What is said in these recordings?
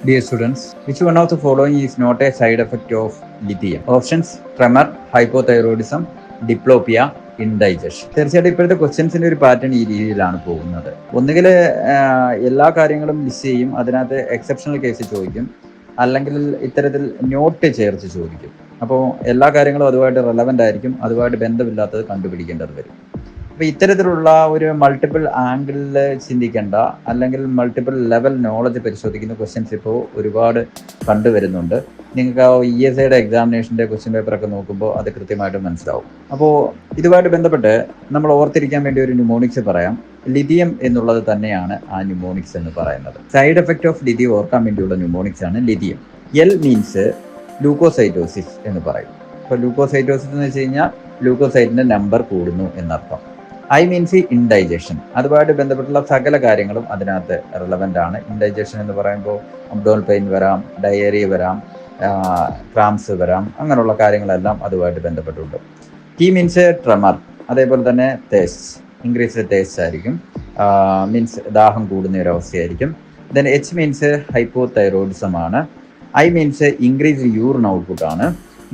Dear students, which one of the following is not a side effect of lithium? Options: tremor, hypothyroidism, diplopia, indigestion. തീർച്ചയായിട്ടും ഇപ്പോഴത്തെ ക്വസ്റ്റ്യൻസിന്റെ ഒരു pattern ഈ രീതിയിലാണ് പോകുന്നത്. ഒന്നുകിൽ എല്ലാ കാര്യങ്ങളും ലിസ്റ്റ് ചെയ്യും, അതിനകത്ത് എക്സെപ്ഷണൽ കേസ് ചോദിക്കും, അല്ലെങ്കിൽ ഇത്തരത്തിൽ നോട്ട് ചേർത്ത് ചോദിക്കും. അപ്പോൾ എല്ലാ കാര്യങ്ങളും അതുമായിട്ട് റെലവൻ്റ് ആയിരിക്കും, അതുമായിട്ട് ബന്ധമില്ലാത്തത് കണ്ടുപിടിക്കേണ്ടത് വരും. അപ്പോൾ ഇത്തരത്തിലുള്ള ഒരു മൾട്ടിപ്പിൾ ആംഗിളിൽ ചിന്തിക്കേണ്ട, അല്ലെങ്കിൽ മൾട്ടിപ്പിൾ ലെവൽ നോളജ് പരിശോധിക്കുന്ന ക്വസ്റ്റ്യൻസ് ഇപ്പോൾ ഒരുപാട് കണ്ടുവരുന്നുണ്ട്. നിങ്ങൾക്ക് ആ ESIയുടെ എക്സാമിനേഷൻ്റെ ക്വസ്റ്റ്യൻ പേപ്പറൊക്കെ നോക്കുമ്പോൾ അത് കൃത്യമായിട്ട് മനസ്സിലാവും. അപ്പോൾ ഇതുമായിട്ട് ബന്ധപ്പെട്ട് നമ്മൾ ഓർത്തിരിക്കാൻ വേണ്ടി ഒരു ന്യൂമോണിക്സ് പറയാം. ലിഥിയം എന്നുള്ളത് തന്നെയാണ് ആ ന്യൂമോണിക്സ് എന്ന് പറയുന്നത്. സൈഡ് എഫക്റ്റ് ഓഫ് ലിഥിയം ഓർക്കാൻ വേണ്ടിയുള്ള ന്യൂമോണിക്സ് ആണ് ലിഥിയം. എൽ മീൻസ് ലൂക്കോസൈറ്റോസിസ് എന്ന് പറയും. ഇപ്പോൾ ലൂക്കോസൈറ്റോസിസ് എന്ന് വെച്ച് കഴിഞ്ഞാൽ ലൂക്കോസൈറ്റിൻ്റെ നമ്പർ കൂടുന്നു എന്നർത്ഥം. I means indigestion. അതുമായിട്ട് ബന്ധപ്പെട്ടുള്ള സകല കാര്യങ്ങളും അതിനകത്ത് റെലവൻ്റ് ആണ്. ഇൻഡൈജഷൻ എന്ന് പറയുമ്പോൾ അബ്ഡോമിനൽ പെയിൻ വരാം, ഡയേറിയ വരാം, ക്രാംസ് വരാം, അങ്ങനെയുള്ള കാര്യങ്ങളെല്ലാം അതുമായിട്ട് ബന്ധപ്പെട്ടുണ്ട്. ടി മീൻസ് ട്രെമർ, അതേപോലെ തന്നെ തേസ്റ്റ്, ഇൻക്രീസ്ഡ് തേസ്റ്റ് ആയിരിക്കും, മീൻസ് ദാഹം കൂടുന്ന ഒരു അവസ്ഥയായിരിക്കും. ദെൻ എച്ച് മീൻസ് ഹൈപ്പോതൈറോയിഡിസം ആണ്. I means increased urine output ആണ്.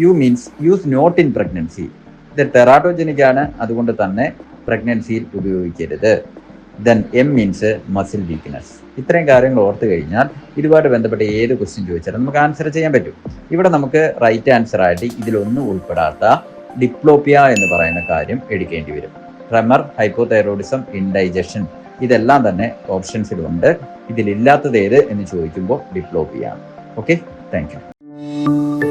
U means use not in pregnancy. ഇത് ടെറാട്ടോജനിക് ആണ്, അതുകൊണ്ട് തന്നെ പ്രഗ്നൻസിയിൽ ഉപയോഗിക്കരുത്. Then M means muscle weakness. ഇത്രയും കാര്യങ്ങൾ ഓർത്ത് കഴിഞ്ഞാൽ ഇതുമായിട്ട് ബന്ധപ്പെട്ട ഏത് ക്വസ്റ്റ്യൻ ചോദിച്ചാലും നമുക്ക് ആൻസർ ചെയ്യാൻ പറ്റും. ഇവിടെ നമുക്ക് റൈറ്റ് ആൻസർ ആയിട്ട് ഇതിലൊന്നും ഉൾപ്പെടാത്ത ഡിപ്ലോപ്പിയ എന്ന് പറയുന്ന കാര്യം എടുക്കേണ്ടി വരും. ട്രെമർ, ഹൈപ്പോതൈറോയിഡിസം, ഇൻഡൈജഷൻ, ഇതെല്ലാം തന്നെ ഓപ്ഷൻസിലുണ്ട്. ഇതിലില്ലാത്തത് ഏത് എന്ന് ചോദിക്കുമ്പോൾ ഡിപ്ലോപ്പിയ ആണ്. Okay, thank you.